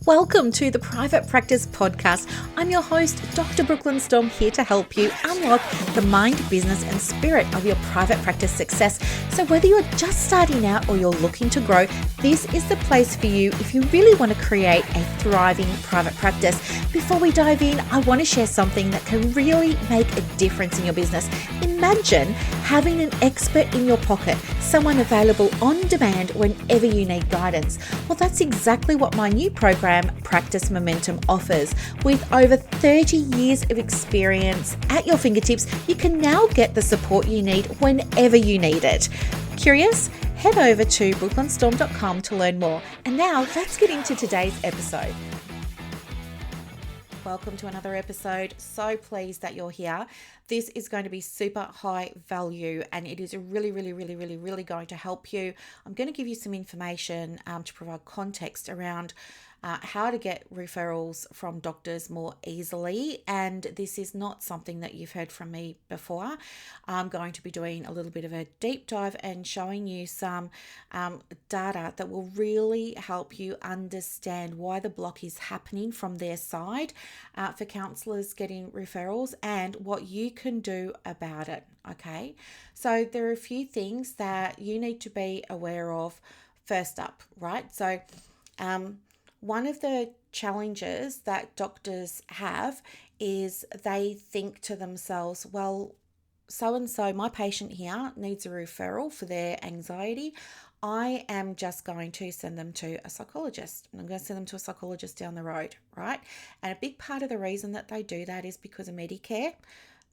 Welcome to the Private Practice Podcast. I'm your host, Dr. Brooklyn Storme, here to help you unlock the mind, business, and spirit of your private practice success. So whether you're just starting out or you're looking to grow, this is the place for you if you really want to create a thriving private practice. Before we dive in, I want to share something that can really make a difference in your business. Imagine having an expert in your pocket, someone available on demand whenever you need guidance. Well, that's exactly what my new program, Practice Momentum, offers. With over 30 years of experience at your fingertips, you can now get the support you need whenever you need it. Curious? Head over to brooklynstorme.com to learn more. And now let's get into today's episode. Welcome to another episode. So pleased that you're here. This is going to be super high value and it is really going to help you. I'm going to give you some information to provide context around how to get referrals from doctors more easily. And this is not something that you've heard from me before. I'm going to be doing a little bit of a deep dive and showing you some data that will really help you understand why the block is happening from their side for counsellors getting referrals and what you can do about it. Okay, so there are a few things that you need to be aware of first up, right? So one of the challenges that doctors have is they think to themselves, well, so-and-so, my patient here needs a referral for their anxiety. I am just going to send them to a psychologist. I'm going to send them to a psychologist down the road, right? And a big part of the reason that they do that is because of Medicare.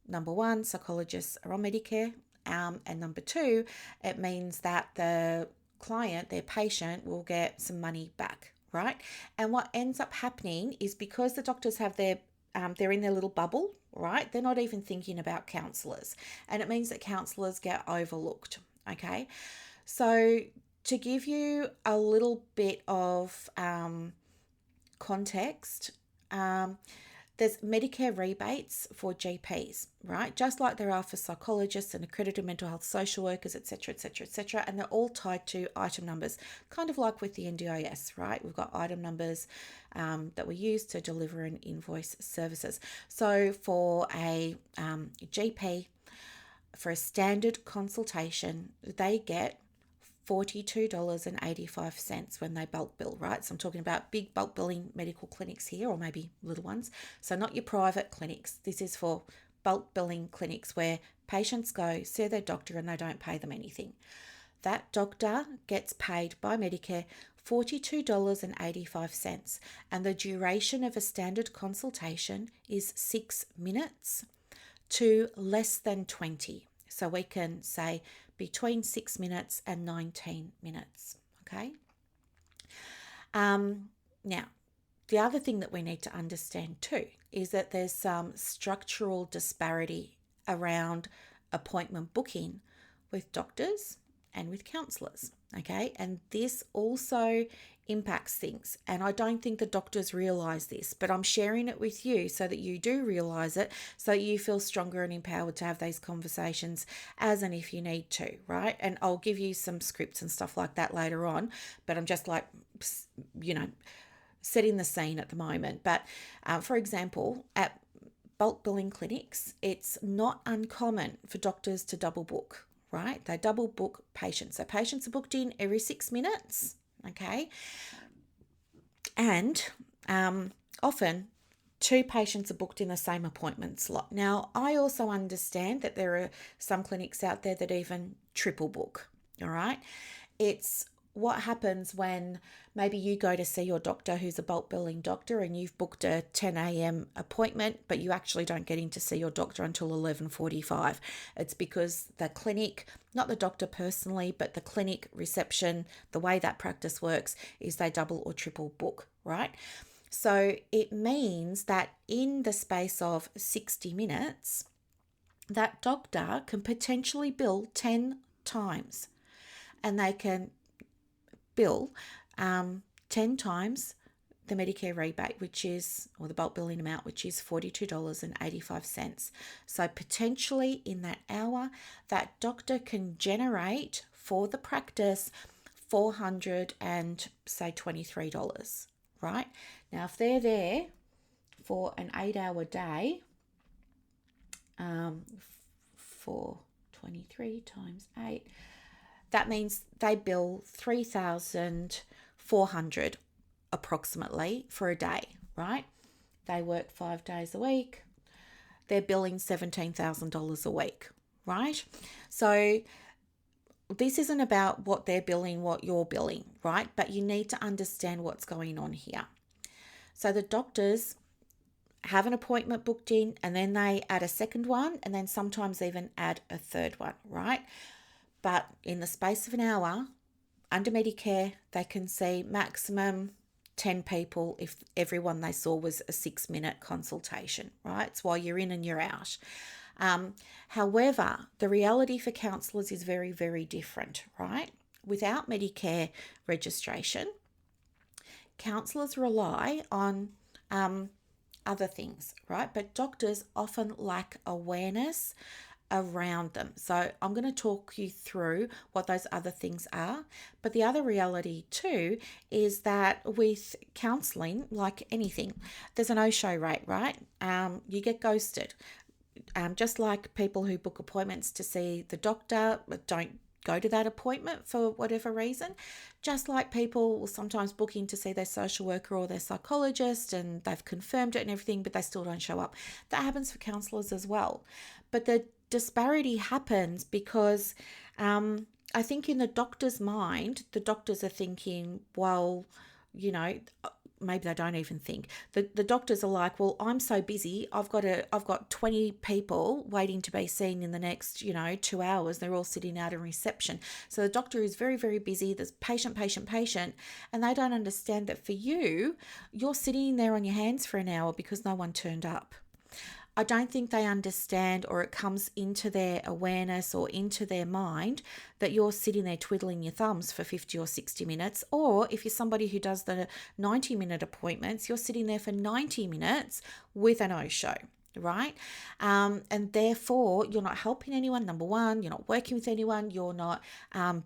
Number one, psychologists are on Medicare. And number two, it means that the client, their patient, will get some money back, right? And what ends up happening is because the doctors have they're in their little bubble, right? They're not even thinking about counsellors. And it means that counsellors get overlooked, okay? So to give you a little bit of context, there's Medicare rebates for GPs, right? Just like there are for psychologists and accredited mental health social workers, etc., and they're all tied to item numbers, kind of like with the NDIS, right? We've got item numbers that we use to deliver and invoice services. So for a GP, for a standard consultation, they get $42.85 when they bulk bill, right? So I'm talking about big bulk billing medical clinics here, or maybe little ones. So not your private clinics. This is for bulk billing clinics where patients go, see their doctor and they don't pay them anything. That doctor gets paid by Medicare $42.85, and the duration of a standard consultation is 6 minutes to less than 20. So we can say between 6 minutes and 19 minutes, okay? Now, the other thing that we need to understand too is that there's some structural disparity around appointment booking with doctors and with counsellors, okay? And this also impacts things. And I don't think the doctors realise this, but I'm sharing it with you so that you do realise it, so you feel stronger and empowered to have these conversations as and if you need to, right? And I'll give you some scripts and stuff like that later on, but I'm just like, setting the scene at the moment. But for example, at bulk billing clinics, it's not uncommon for doctors to double book, right? They double book patients. So patients are booked in every 6 minutes, okay? And often 2 patients are booked in the same appointment slot. Now, I also understand that there are some clinics out there that even triple book, all right? It's what happens when maybe you go to see your doctor who's a bulk billing doctor and you've booked a 10 a.m. appointment, but you actually don't get in to see your doctor until 11:45. It's because the clinic, not the doctor personally, but the clinic reception, the way that practice works is they double or triple book, right? So it means that in the space of 60 minutes, that doctor can potentially bill 10 times, and they can bill 10 times the Medicare rebate, or the bulk billing amount, which is $42.85. So potentially in that hour, that doctor can generate for the practice $423, right? Now, if they're there for an 8-hour day, for 23 times 8, that means they bill 3,400 approximately for a day, right? They work 5 days a week. They're billing $17,000 a week, right? So this isn't about what they're billing, what you're billing, right? But you need to understand what's going on here. So the doctors have an appointment booked in, and then they add a second one, and then sometimes even add a third one, right? But in the space of an hour, under Medicare, they can see maximum 10 people if everyone they saw was a 6-minute consultation, right? It's while you're in and you're out. However, the reality for counsellors is very, very different, right? Without Medicare registration, counsellors rely on other things, right? But doctors often lack awareness around them. So I'm going to talk you through what those other things are. But the other reality too is that with counselling, like anything, there's an no-show rate, right? You get ghosted. Just like people who book appointments to see the doctor but don't go to that appointment for whatever reason, just like people will sometimes book in to see their social worker or their psychologist and they've confirmed it and everything, but they still don't show up. That happens for counsellors as well. But the disparity happens because I think in the doctor's mind, the doctors are thinking, well, maybe they don't even think. The doctors are like, well, I'm so busy. I've got 20 people waiting to be seen in the next, 2 hours. They're all sitting out in reception. So the doctor is very, very busy. There's patient. And they don't understand that for you, you're sitting there on your hands for an hour because no one turned up. I don't think they understand, or it comes into their awareness or into their mind, that you're sitting there twiddling your thumbs for 50 or 60 minutes. Or if you're somebody who does the 90-minute appointments, you're sitting there for 90 minutes with a no-show, right? And therefore, you're not helping anyone, number one. You're not working with anyone. You're not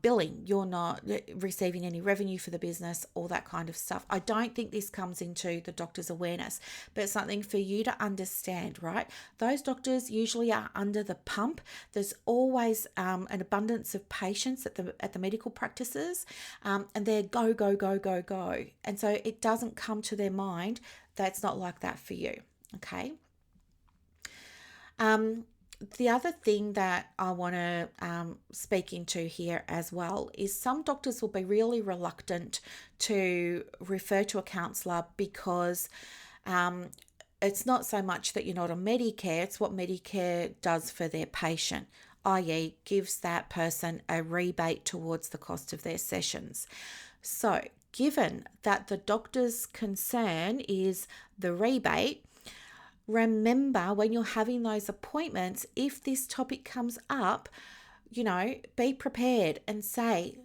billing. You're not receiving any revenue for the business, all that kind of stuff. I don't think this comes into the doctor's awareness, but it's something for you to understand, right? Those doctors usually are under the pump. There's always an abundance of patients at the medical practices, and they're go. And so it doesn't come to their mind that it's not like that for you, okay? The other thing that I want to speak into here as well is some doctors will be really reluctant to refer to a counsellor because it's not so much that you're not on Medicare, it's what Medicare does for their patient, i.e. gives that person a rebate towards the cost of their sessions. So given that the doctor's concern is the rebate, remember when you're having those appointments, if this topic comes up, be prepared and say,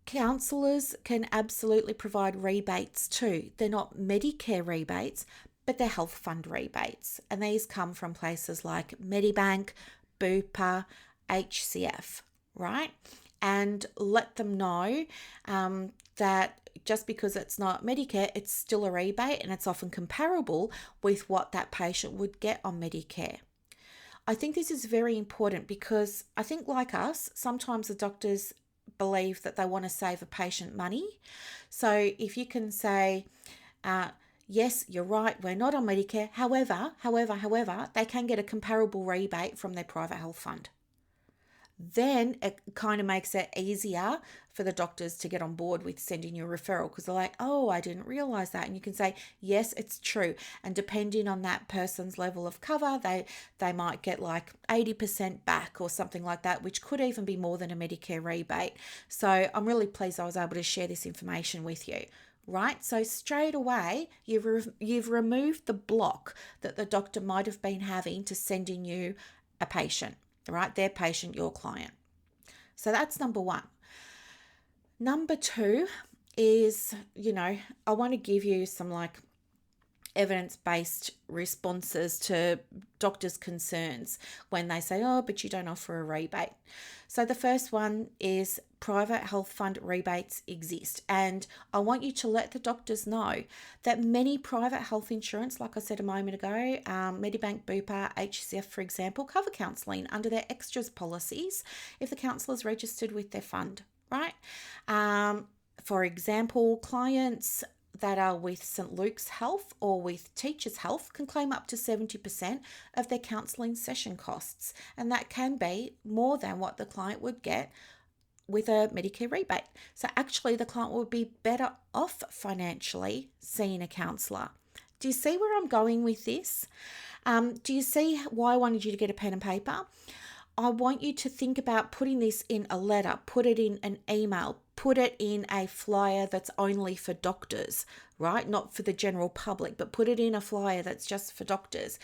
counsellors can absolutely provide rebates too. They're not Medicare rebates, but they're health fund rebates. And these come from places like Medibank, Bupa, HCF, right? And let them know that just because it's not Medicare, it's still a rebate and it's often comparable with what that patient would get on Medicare. I think this is very important because I think, like us, sometimes the doctors believe that they want to save a patient money. So if you can say, yes, you're right, we're not on Medicare. However, they can get a comparable rebate from their private health fund. Then it kind of makes it easier for the doctors to get on board with sending you a referral because they're like, oh, I didn't realize that. And you can say, yes, it's true. And depending on that person's level of cover, they might get like 80% back or something like that, which could even be more than a Medicare rebate. So I'm really pleased I was able to share this information with you. Right? So straight away, you've removed the block that the doctor might have been having to sending you a patient. Right? Their patient, your client. So that's number one. Number two is, I want to give you some evidence-based responses to doctors' concerns when they say, oh, but you don't offer a rebate. So the first one is private health fund rebates exist. And I want you to let the doctors know that many private health insurance, like I said a moment ago, Medibank, Bupa, HCF, for example, cover counselling under their extras policies if the counsellor is registered with their fund, right? For example, clients that are with St Luke's Health or with Teachers Health can claim up to 70% of their counselling session costs, and that can be more than what the client would get with a Medicare rebate. So actually the client would be better off financially seeing a counsellor. Do you see where I'm going with this? Do you see why I wanted you to get a pen and paper? I want you to think about putting this in a letter, put it in an email, put it in a flyer that's only for doctors, right? Not for the general public, but put it in a flyer that's just for doctors.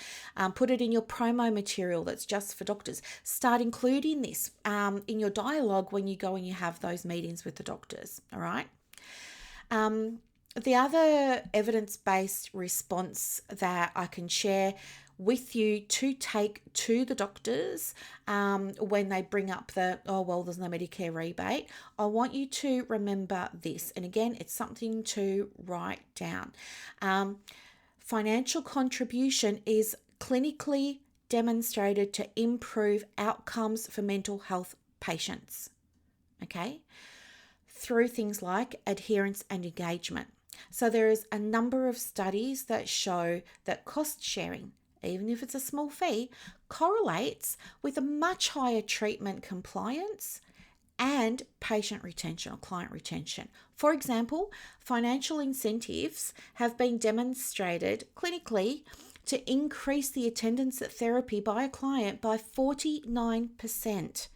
Put it in your promo material that's just for doctors. Start including this in your dialogue when you go and you have those meetings with the doctors, all right? The other evidence-based response that I can share with you to take to the doctors when they bring up the, oh, well, there's no Medicare rebate, I want you to remember this. And again, it's something to write down. Financial contribution is clinically demonstrated to improve outcomes for mental health patients, okay, through things like adherence and engagement. So there is a number of studies that show that cost sharing, even if it's a small fee, correlates with a much higher treatment compliance and patient retention or client retention. For example, financial incentives have been demonstrated clinically to increase the attendance at therapy by a client by 49%.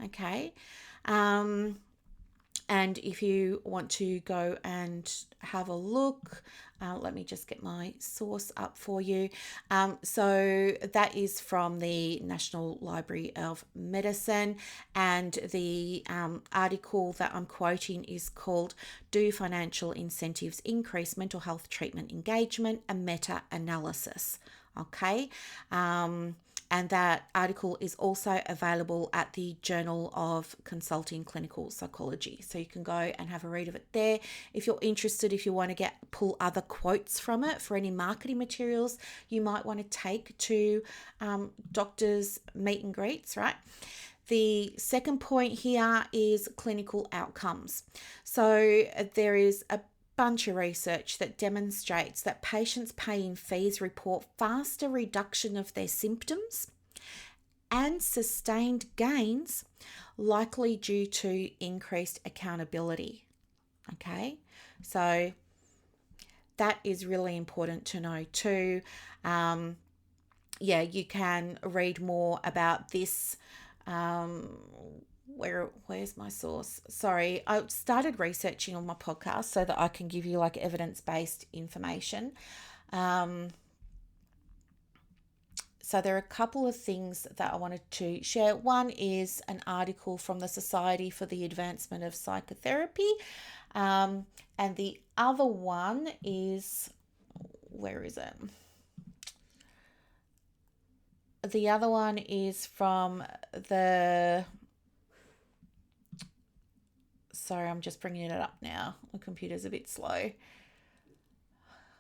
Okay. And if you want to go and have a look, let me just get my source up for you. So that is from the National Library of Medicine, and the article that I'm quoting is called Do Financial Incentives Increase Mental Health Treatment Engagement? A Meta-Analysis. Okay. And that article is also available at the Journal of Consulting Clinical Psychology. So you can go and have a read of it there. If you're interested, if you want to pull other quotes from it for any marketing materials you might want to take to doctors' meet and greets, right? The second point here is clinical outcomes. So there is a bunch of research that demonstrates that patients paying fees report faster reduction of their symptoms and sustained gains, likely due to increased accountability. Okay, so that is really important to know too. You can read more about this. Where's my source? Sorry, I started researching on my podcast so that I can give you like evidence-based information. So there are a couple of things that I wanted to share. One is an article from the Society for the Advancement of Psychotherapy. And the other one is, where is it? The other one is from the... Sorry, I'm just bringing it up now. My computer's a bit slow.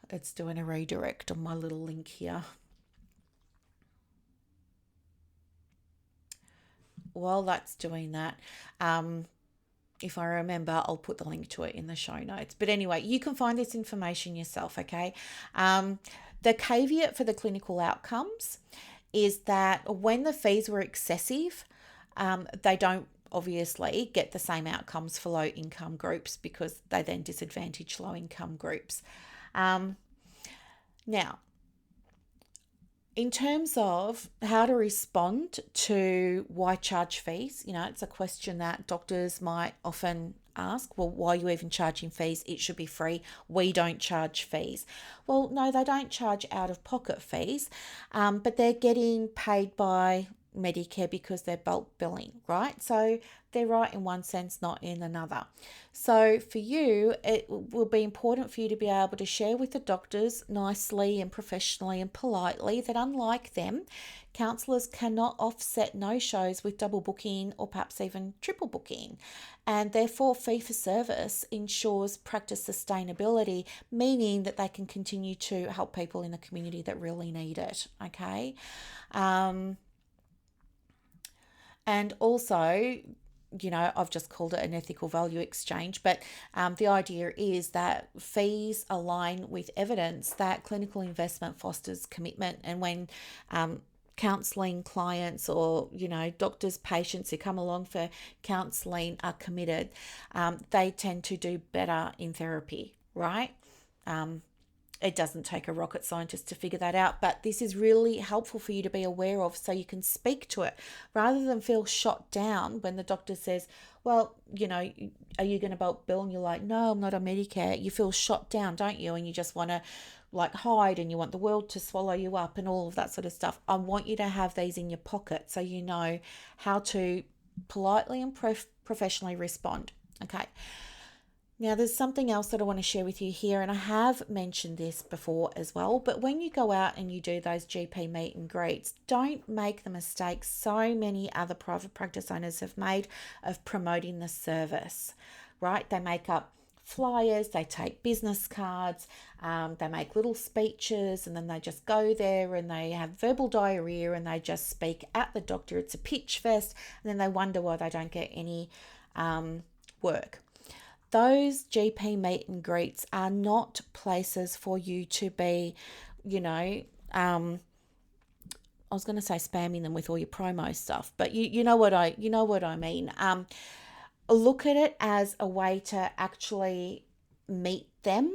It's doing a redirect on my little link here. While that's doing that, if I remember, I'll put the link to it in the show notes. But anyway, you can find this information yourself, okay? The caveat for the clinical outcomes is that when the fees were excessive, they don't obviously get the same outcomes for low income groups because they then disadvantage low income groups. Now, in terms of how to respond to why charge fees, it's a question that doctors might often ask. Well, why are you even charging fees? It should be free. We don't charge fees. Well, no, they don't charge out of pocket fees, but they're getting paid by Medicare because they're bulk billing, right? So they're right in one sense, not in another. So for you, it will be important for you to be able to share with the doctors nicely and professionally and politely that unlike them, counsellors cannot offset no-shows with double booking or perhaps even triple booking. And therefore, fee for service ensures practice sustainability, meaning that they can continue to help people in the community that really need it, okay? And also, I've just called it an ethical value exchange, but the idea is that fees align with evidence that clinical investment fosters commitment. And when counselling clients or, doctors, patients who come along for counselling are committed, they tend to do better in therapy, right? It doesn't take a rocket scientist to figure that out, but this is really helpful for you to be aware of so you can speak to it rather than feel shot down when the doctor says, well, are you going to bulk bill? And you're like, no, I'm not on Medicare. You feel shot down, don't you? And you just want to hide and you want the world to swallow you up and all of that sort of stuff. I want you to have these in your pocket so you know how to politely and professionally respond. Okay. Now, there's something else that I want to share with you here, and I have mentioned this before as well, but when you go out and you do those GP meet and greets, don't make the mistake so many other private practice owners have made of promoting the service, right? They make up flyers, they take business cards, they make little speeches, and then they just go there and they have verbal diarrhea and they just speak at the doctor. It's a pitch fest, and then they wonder why they don't get any work. Those GP meet and greets are not places for you to be, I was going to say spamming them with all your promo stuff, but you know what I mean. Look at it as a way to actually meet them,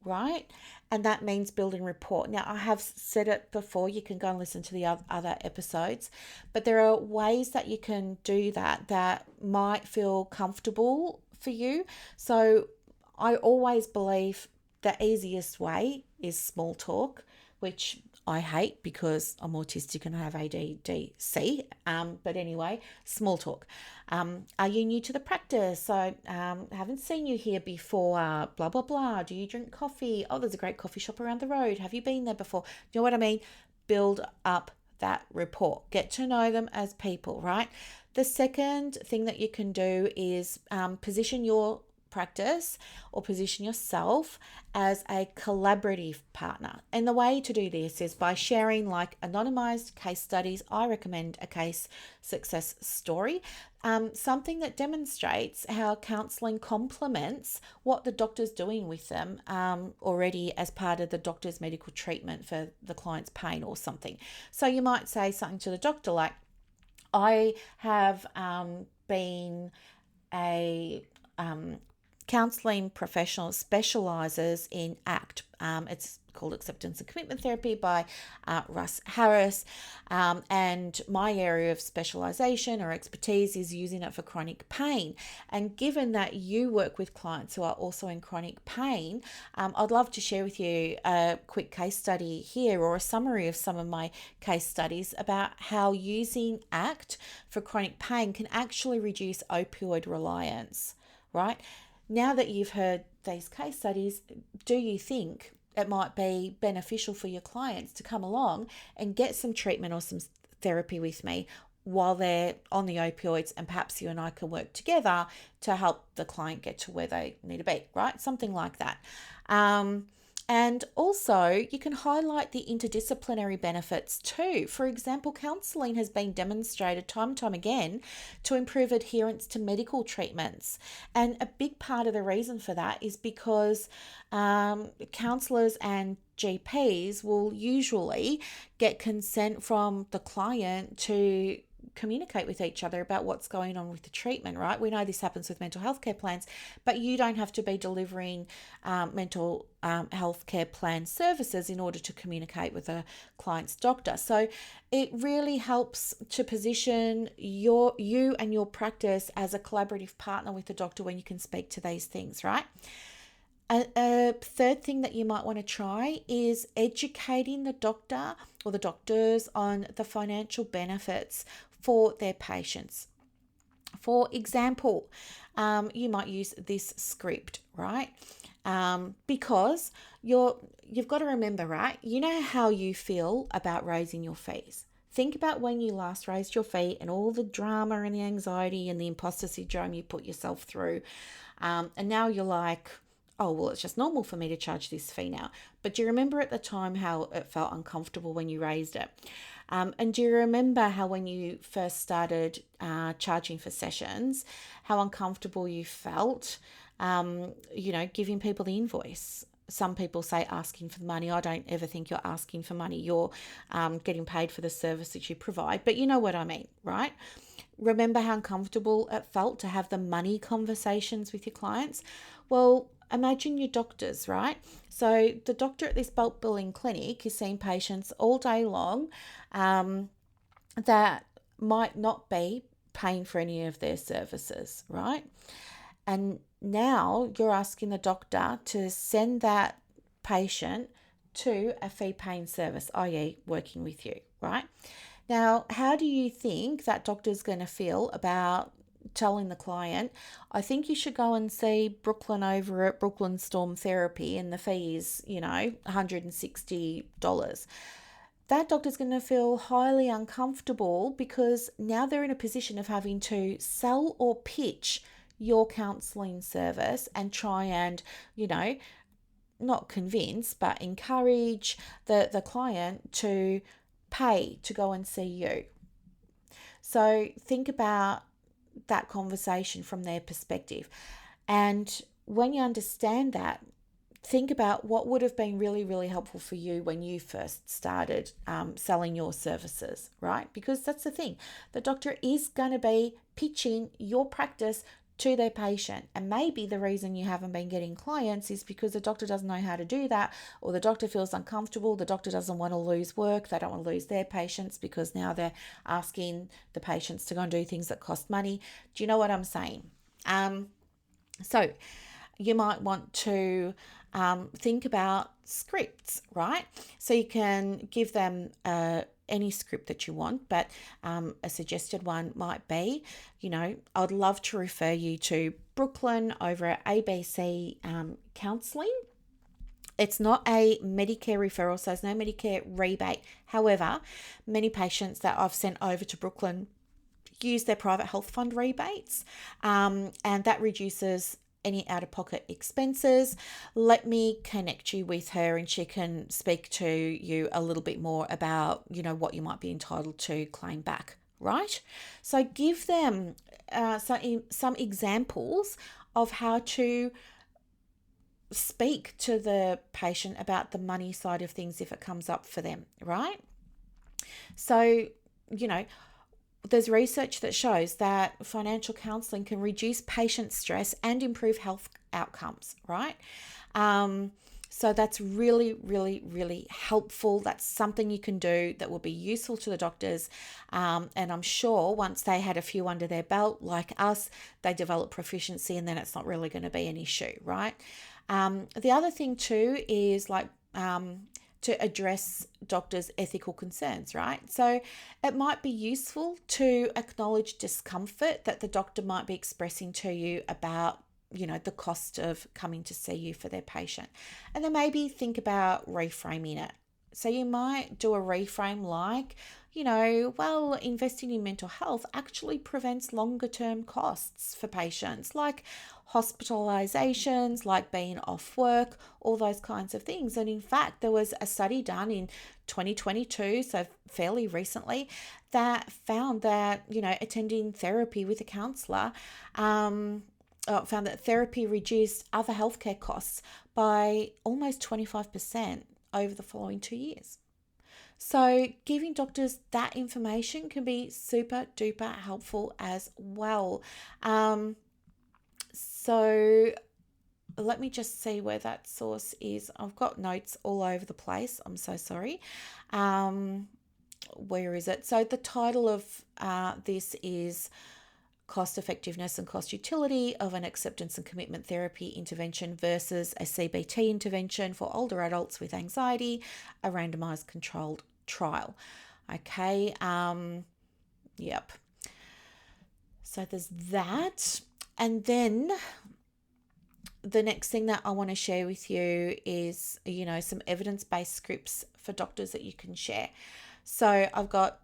right? And that means building rapport. Now, I have said it before, you can go and listen to the other episodes, but there are ways that you can do that might feel comfortable for you. So I always believe the easiest way is small talk, which I hate because I'm autistic and I have ADDC. But anyway, small talk. Are you new to the practice? I haven't seen you here before. Blah, blah, blah. Do you drink coffee? Oh, there's a great coffee shop around the road. Have you been there before? You know what I mean? Build up that rapport. Get to know them as people, right? The second thing that you can do is position your practice or position yourself as a collaborative partner. And the way to do this is by sharing anonymized case studies. I recommend a case success story, something that demonstrates how counselling complements what the doctor's doing with them already as part of the doctor's medical treatment for the client's pain or something. So you might say something to the doctor like, I have been a counselling professional specialises in ACT. It's called Acceptance and Commitment Therapy by Russ Harris. And my area of specialisation or expertise is using it for chronic pain. And given that you work with clients who are also in chronic pain, I'd love to share with you a quick case study here or a summary of some of my case studies about how using ACT for chronic pain can actually reduce opioid reliance, right? Now that you've heard these case studies, do you think it might be beneficial for your clients to come along and get some treatment or some therapy with me while they're on the opioids, and perhaps you and I can work together to help the client get to where they need to be, right? Something like that. And also, you can highlight the interdisciplinary benefits too. For example, counselling has been demonstrated time and time again to improve adherence to medical treatments. And a big part of the reason for that is because counsellors and GPs will usually get consent from the client to communicate with each other about what's going on with the treatment, right? We know this happens with mental health care plans, but you don't have to be delivering mental health care plan services in order to communicate with a client's doctor. So it really helps to position you and your practice as a collaborative partner with the doctor when you can speak to these things, right? A third thing that you might want to try is educating the doctor or the doctors on the financial benefits for their patients. For example, you might use this script, right? Because you've got to remember, right? You know how you feel about raising your fees. Think about when you last raised your fee and all the drama and the anxiety and the imposter syndrome you put yourself through. And now you're like, oh, well, it's just normal for me to charge this fee now. But do you remember at the time how it felt uncomfortable when you raised it? And do you remember how when you first started charging for sessions, how uncomfortable you felt, giving people the invoice? Some people say asking for the money. I don't ever think you're asking for money. You're getting paid for the service that you provide. But you know what I mean, right? Remember how uncomfortable it felt to have the money conversations with your clients? Well, imagine your doctors, right? So the doctor at this bulk billing clinic is seeing patients all day long that might not be paying for any of their services, right? And now you're asking the doctor to send that patient to a fee paying service, i.e., working with you, right? Now, how do you think that doctor's going to feel about telling the client, I think you should go and see Brooklyn over at Brooklyn Storme Therapy and the fee is, $160? That doctor's going to feel highly uncomfortable because now they're in a position of having to sell or pitch your counselling service and try and, not convince, but encourage the client to pay to go and see you. So think about that conversation from their perspective. And when you understand that, think about what would have been really, really helpful for you when you first started selling your services, right? Because that's the thing. The doctor is going to be pitching your practice to their patient. And maybe the reason you haven't been getting clients is because the doctor doesn't know how to do that, or the doctor feels uncomfortable. The doctor doesn't want to lose work. They don't want to lose their patients because now they're asking the patients to go and do things that cost money. Do you know what I'm saying? So you might want to think about scripts, right? So you can give them any script that you want, but a suggested one might be, I'd love to refer you to Brooklyn over at ABC Counselling. It's not a Medicare referral, so there's no Medicare rebate. However, many patients that I've sent over to Brooklyn use their private health fund rebates, and that reduces any out-of-pocket expenses. Let me connect you with her and she can speak to you a little bit more about, what you might be entitled to claim back, right? So give them some examples of how to speak to the patient about the money side of things if it comes up for them, right? So, there's research that shows that financial counselling can reduce patient stress and improve health outcomes, right? So that's really, really, really helpful. That's something you can do that will be useful to the doctors. And I'm sure once they had a few under their belt, like us, they develop proficiency and then it's not really going to be an issue, right? The other thing too is to address doctors' ethical concerns, right? So it might be useful to acknowledge discomfort that the doctor might be expressing to you about, the cost of coming to see you for their patient. And then maybe think about reframing it. So you might do a reframe like, investing in mental health actually prevents longer term costs for patients, like hospitalizations, like being off work, all those kinds of things. And in fact, there was a study done in 2022, so fairly recently, that found that, attending therapy with a counsellor found that therapy reduced other healthcare costs by almost 25% over the following 2 years. So giving doctors that information can be super duper helpful as well. So let me just see where that source is. I've got notes all over the place. I'm so sorry. Where is it? So the title of this is cost effectiveness and cost utility of an acceptance and commitment therapy intervention versus a CBT intervention for older adults with anxiety, a randomized controlled trial. Okay, yep. So there's that. And then the next thing that I want to share with you is, some evidence-based scripts for doctors that you can share. So I've got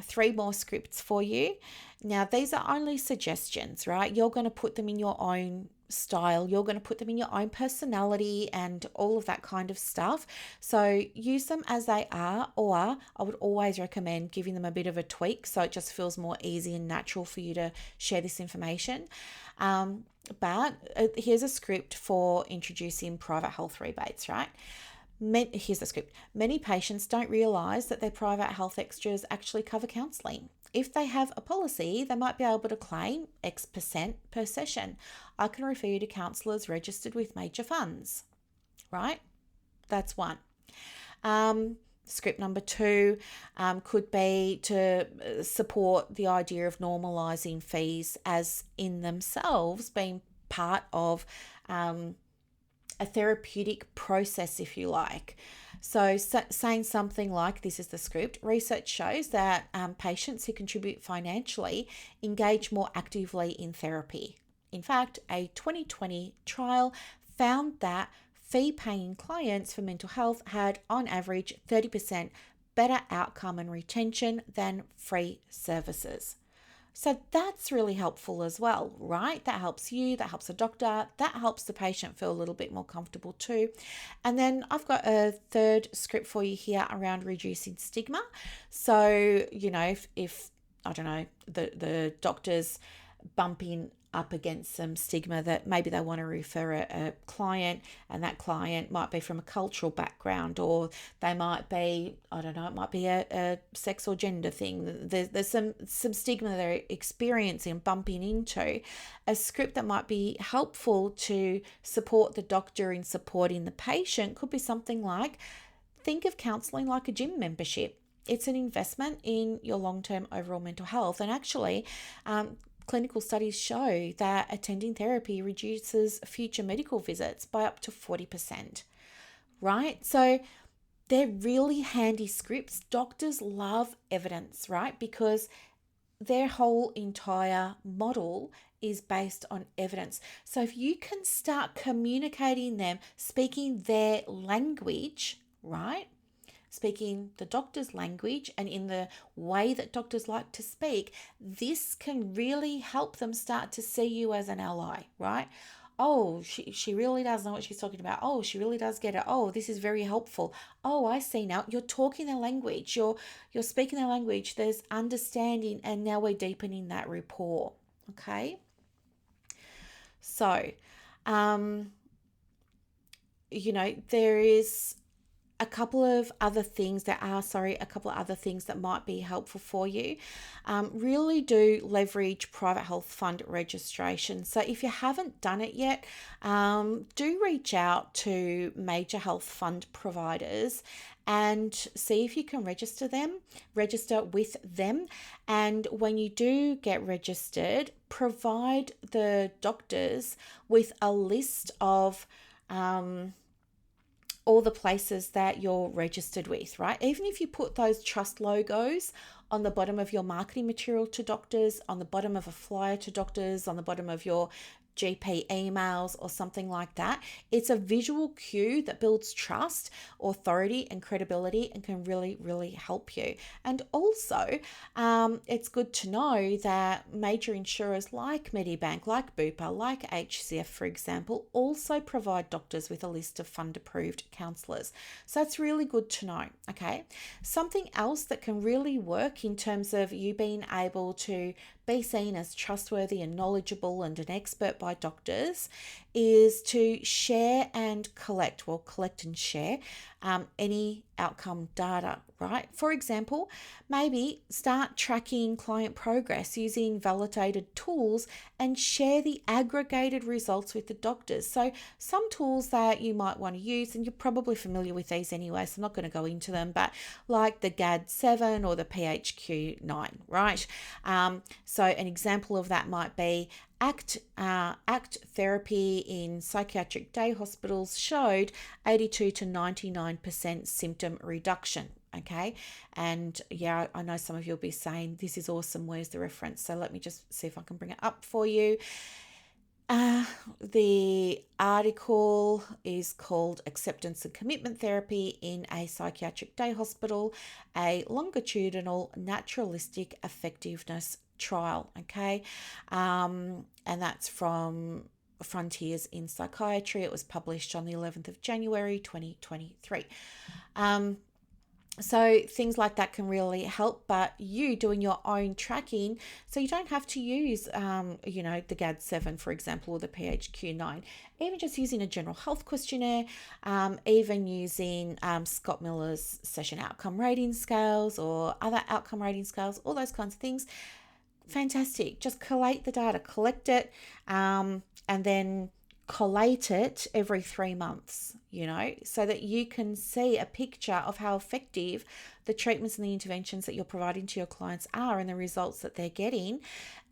3 more scripts for you. Now, these are only suggestions, right? You're going to put them in your own style. You're going to put them in your own personality and all of that kind of stuff. So use them as they are, or I would always recommend giving them a bit of a tweak so it just feels more easy and natural for you to share this information. But here's a script for introducing private health rebates, right? Here's the script. Many patients don't realise that their private health extras actually cover counselling. If they have a policy, they might be able to claim X% per session. I can refer you to counsellors registered with major funds, right? That's one. Script number 2 could be to support the idea of normalising fees as in themselves being part of a therapeutic process, if you like. So saying something like, this is the script, research shows that patients who contribute financially engage more actively in therapy. In fact, a 2020 trial found that fee-paying clients for mental health had, on average, 30% better outcome and retention than free services. So that's really helpful as well, right? That helps you, that helps the doctor, that helps the patient feel a little bit more comfortable too. And then I've got a 3rd script for you here around reducing stigma. So, if I don't know, the doctor's bumping up against some stigma that maybe they want to refer a client, and that client might be from a cultural background, or they might be, I don't know, it might be a sex or gender thing. There's some stigma they're experiencing, bumping into. A script that might be helpful to support the doctor in supporting the patient could be something like, think of counselling like a gym membership. It's an investment in your long-term overall mental health. And actually, clinical studies show that attending therapy reduces future medical visits by up to 40%, right? So they're really handy scripts. Doctors love evidence, right? Because their whole entire model is based on evidence. So if you can start communicating them, speaking their language, right? Speaking the doctor's language and in the way that doctors like to speak, this can really help them start to see you as an ally, right? Oh, she really does know what she's talking about. Oh, she really does get it. Oh, this is very helpful. Oh, I see now. You're talking their language. You're speaking their language. There's understanding, and now we're deepening that rapport. Okay. So, there is a couple of other things that might be helpful for you. Really do leverage private health fund registration. So if you haven't done it yet, do reach out to major health fund providers and see if you can register with them. And when you do get registered, provide the doctors with a list of all the places that you're registered with, right? Even if you put those trust logos on the bottom of your marketing material to doctors, on the bottom of a flyer to doctors, on the bottom of your GP emails or something like that, it's a visual cue that builds trust, authority and credibility, and can really, really help you. And also, it's good to know that major insurers like Medibank, like Bupa, like HCF, for example, also provide doctors with a list of fund-approved counsellors. So that's really good to know, okay? Something else that can really work in terms of you being able to be seen as trustworthy and knowledgeable and an expert by doctors is to share and collect, collect and share any outcome data, right? For example, maybe start tracking client progress using validated tools and share the aggregated results with the doctors. So some tools that you might want to use, and you're probably familiar with these anyway, so I'm not going to go into them, but like the GAD-7 or the PHQ-9, right? So an example of that might be ACT therapy in psychiatric day hospitals showed 82 to 99% symptom reduction. Okay. And yeah, I know some of you will be saying, this is awesome. Where's the reference? So let me just see if I can bring it up for you. The article is called Acceptance and Commitment Therapy in a Psychiatric Day Hospital, a longitudinal naturalistic effectiveness trial. Okay. And that's from Frontiers in Psychiatry. It was published on the 11th of January 2023. So things like that can really help, but you doing your own tracking, so you don't have to use, the GAD-7, for example, or the PHQ-9, even just using a general health questionnaire, even using Scott Miller's session outcome rating scales or other outcome rating scales, all those kinds of things. Fantastic. Just collate the data, collect it, and then collate it every 3 months, so that you can see a picture of how effective the treatments and the interventions that you're providing to your clients are and the results that they're getting,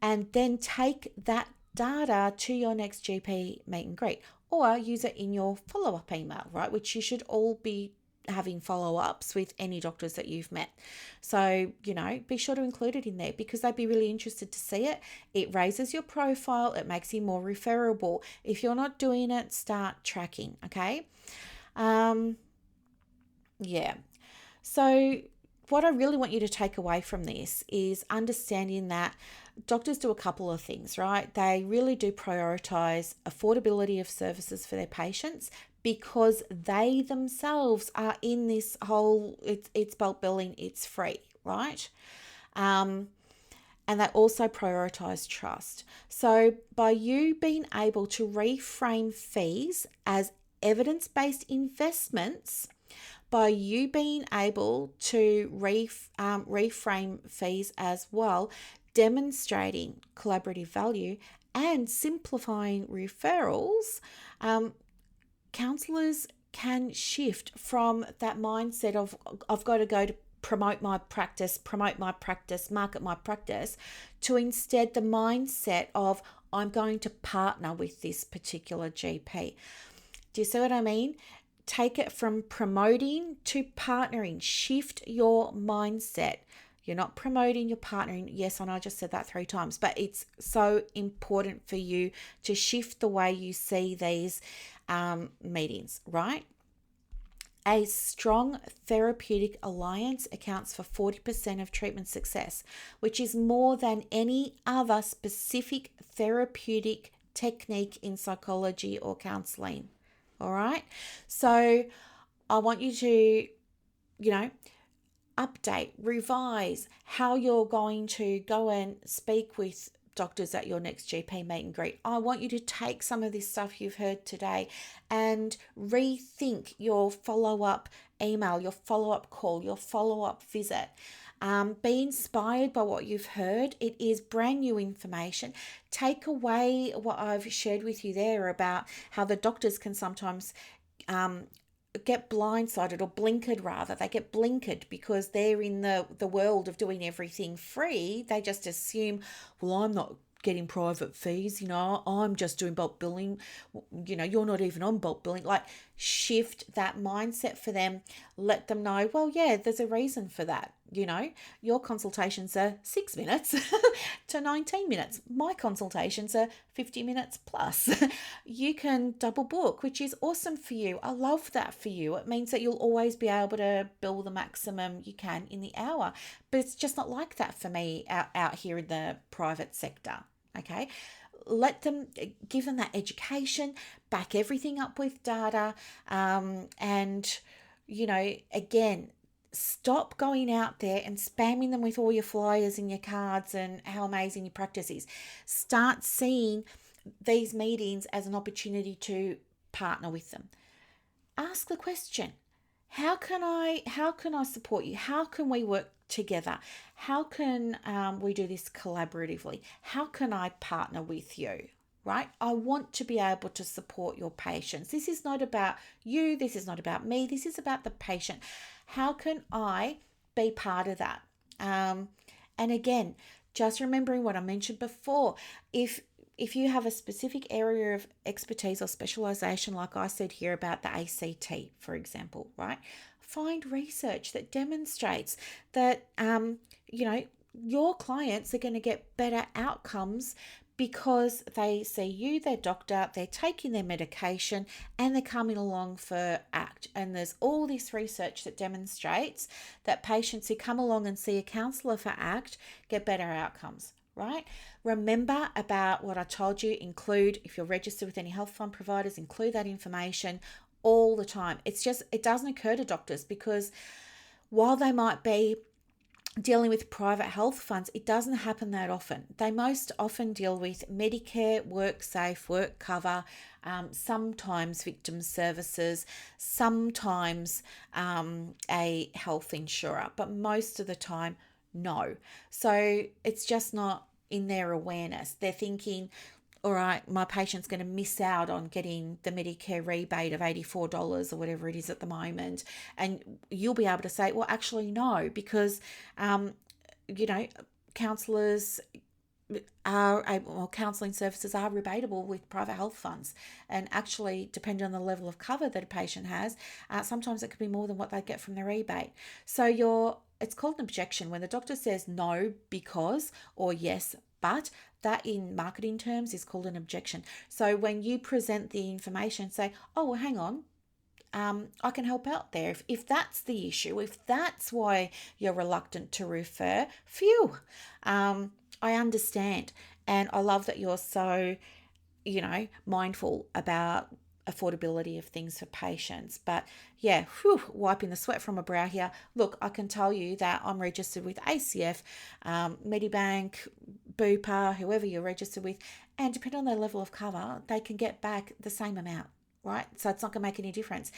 and then take that data to your next GP meet and greet or use it in your follow-up email, right? Which you should all be having follow-ups with any doctors that you've met. So, be sure to include it in there because they'd be really interested to see it. It raises your profile. It makes you more referable. If you're not doing it, start tracking, okay? Yeah. So what I really want you to take away from this is understanding that doctors do a couple of things, right? They really do prioritize affordability of services for their patients because they themselves are in this whole, it's bulk billing, it's free, right? And they also prioritize trust. So by you being able to reframe fees as evidence-based investments, by you being able to reframe fees as well, demonstrating collaborative value and simplifying referrals, counsellors can shift from that mindset of I've got to go to promote my practice, market my practice, to instead the mindset of I'm going to partner with this particular GP. Do you see what I mean? Take it from promoting to partnering. Shift your mindset. You're not promoting, you're partnering. Yes, I know I just said that 3 times, but it's so important for you to shift the way you see these meetings, right? A strong therapeutic alliance accounts for 40% of treatment success, which is more than any other specific therapeutic technique in psychology or counselling. All right. So I want you to, update, revise how you're going to go and speak with doctors at your next GP meet and greet. I want you to take some of this stuff you've heard today and rethink your follow-up email, your follow-up call, your follow-up visit. Be inspired by what you've heard. It is brand new information. Take away what I've shared with you there about how the doctors can sometimes get blindsided or blinkered rather. They get blinkered because they're in the world of doing everything free. They just assume, well, I'm not getting private fees, I'm just doing bulk billing, you're not even on bulk billing. Like, shift that mindset for them. Let them know, well, yeah, there's a reason for that. Your consultations are 6 minutes to 19 minutes. My consultations are 50 minutes plus. You can double book, which is awesome for you. I love that for you. It means that you'll always be able to bill the maximum you can in the hour. But it's just not like that for me out here in the private sector. Okay. Let them, give them that education, back everything up with data. And, again, stop going out there and spamming them with all your flyers and your cards and how amazing your practice is. Start seeing these meetings as an opportunity to partner with them. Ask the question, how can I support you? How can we work together? How can we do this collaboratively? How can I partner with you? Right? I want to be able to support your patients. This is not about you. This is not about me. This is about the patient. How can I be part of that? And again, just remembering what I mentioned before, if you have a specific area of expertise or specialization, like I said here about the ACT, for example, right? Find research that demonstrates that, your clients are going to get better outcomes because they see you, their doctor, they're taking their medication, and they're coming along for ACT. And there's all this research that demonstrates that patients who come along and see a counsellor for ACT get better outcomes, right? Remember about what I told you. Include, if you're registered with any health fund providers, include that information all the time. It doesn't occur to doctors because while they might be dealing with private health funds, it doesn't happen that often. They most often deal with Medicare, WorkSafe, work cover, sometimes victim services, sometimes a health insurer, but most of the time, no. So it's just not in their awareness. They're thinking, all right, my patient's going to miss out on getting the Medicare rebate of $84 or whatever it is at the moment. And you'll be able to say, well, actually, no, because, counsellors counselling services are rebatable with private health funds. And actually, depending on the level of cover that a patient has, sometimes it could be more than what they get from the rebate. So it's called an objection when the doctor says no because or yes but. That in marketing terms is called an objection. So when you present the information, say, oh, well, hang on, I can help out there. If that's the issue, if that's why you're reluctant to refer, phew, I understand. And I love that you're so, mindful about affordability of things for patients. But yeah, wiping the sweat from a brow here. Look, I can tell you that I'm registered with ACF, Medibank, Bupa, whoever you're registered with, and depending on their level of cover, they can get back the same amount, right? So it's not going to make any difference.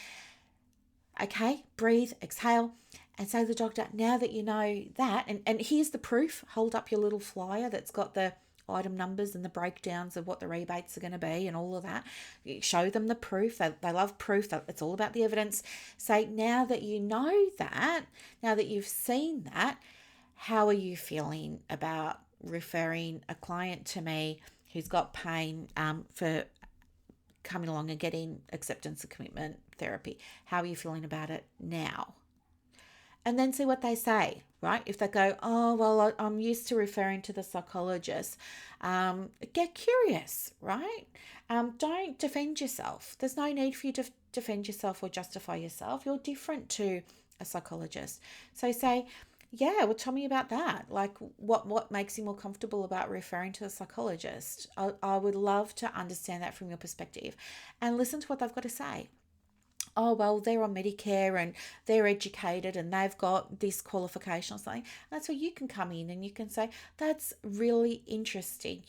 Okay, breathe, exhale, and say to the doctor, now that you know that, and here's the proof, hold up your little flyer that's got the item numbers and the breakdowns of what the rebates are going to be and all of that. You show them the proof. They love proof. It's all about the evidence. Say, now that you know that, now that you've seen that, how are you feeling about referring a client to me who's got pain for coming along and getting acceptance and commitment therapy? How are you feeling about it now? And then see what they say, right? If they go, oh, well, I'm used to referring to the psychologist, get curious, right? Don't defend yourself. There's no need for you to defend yourself or justify yourself. You're different to a psychologist. So say, yeah, well, tell me about that. Like, what makes you more comfortable about referring to a psychologist? I would love to understand that from your perspective and listen to what they've got to say. Oh, well, they're on Medicare and they're educated and they've got this qualification or something. That's where you can come in and you can say, that's really interesting.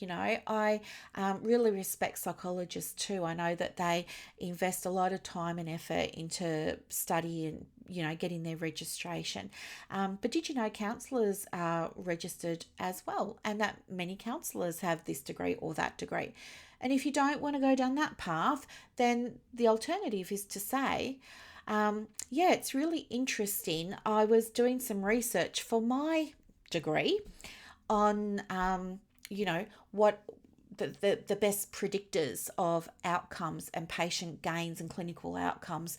I really respect psychologists too. I know that they invest a lot of time and effort into study and, getting their registration. But did you know counsellors are registered as well, and that many counsellors have this degree or that degree? And if you don't want to go down that path, then the alternative is to say, it's really interesting. I was doing some research for my degree on, what the best predictors of outcomes and patient gains and clinical outcomes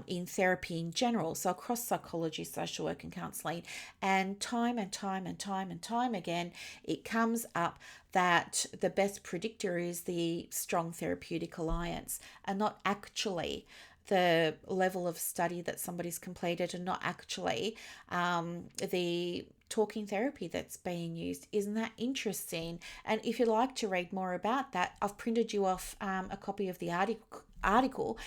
in therapy in general. So across psychology, social work and counselling, and time again, it comes up that the best predictor is the strong therapeutic alliance and not actually the level of study that somebody's completed and not actually the talking therapy that's being used. Isn't that interesting? And if you'd like to read more about that, I've printed you off a copy of the article,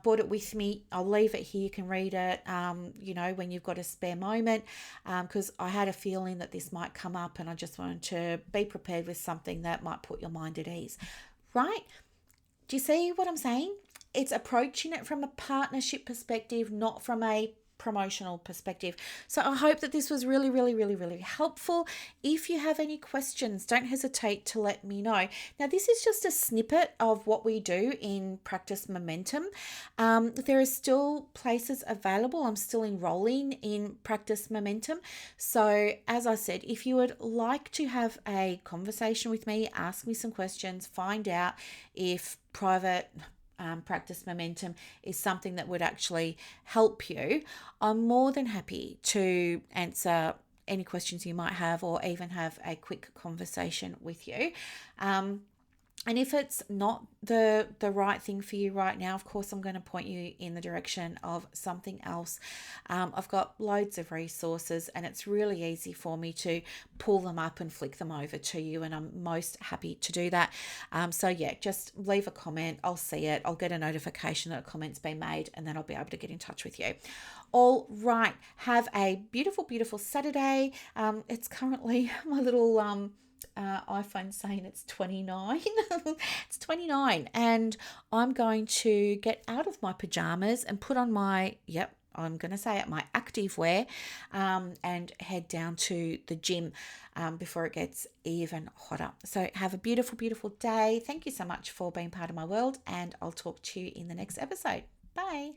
brought it with me. I'll leave it here. You can read it, when you've got a spare moment, because I had a feeling that this might come up and I just wanted to be prepared with something that might put your mind at ease. right? Do you see what I'm saying? It's approaching it from a partnership perspective, not from a promotional perspective. So I hope that this was really, really, really, really helpful. If you have any questions, don't hesitate to let me know. Now, this is just a snippet of what we do in Practice Momentum. There are still places available. I'm still enrolling in Practice Momentum. So as I said, if you would like to have a conversation with me, ask me some questions, find out if private Practice Momentum is something that would actually help you, I'm more than happy to answer any questions you might have or even have a quick conversation with you. And if it's not the right thing for you right now, of course, I'm going to point you in the direction of something else. I've got loads of resources and it's really easy for me to pull them up and flick them over to you. And I'm most happy to do that. So yeah, just leave a comment. I'll see it. I'll get a notification that a comment's been made and then I'll be able to get in touch with you. All right. Have a beautiful, beautiful Saturday. It's currently my little iPhone saying it's 29. It's 29 and I'm going to get out of my pajamas and put on my, I'm going to say it, my active wear and head down to the gym before it gets even hotter. So have a beautiful, beautiful day. Thank you so much for being part of my world and I'll talk to you in the next episode. Bye.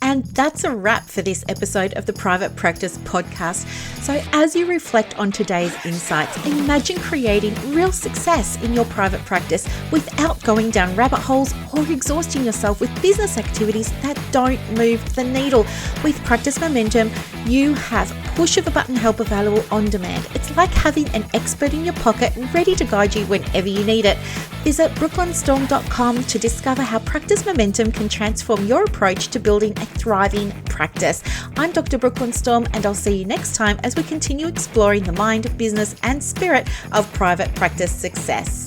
And that's a wrap for this episode of the Private Practice Podcast. So as you reflect on today's insights, imagine creating real success in your private practice without going down rabbit holes or exhausting yourself with business activities that don't move the needle. With Practice Momentum, you have push of a button help available on demand. It's like having an expert in your pocket ready to guide you whenever you need it. Visit brooklynstorme.com to discover how Practice Momentum can transform your approach to building a thriving practice. I'm Dr. Brooklyn Storme and I'll see you next time as we continue exploring the mind, business and spirit of private practice success.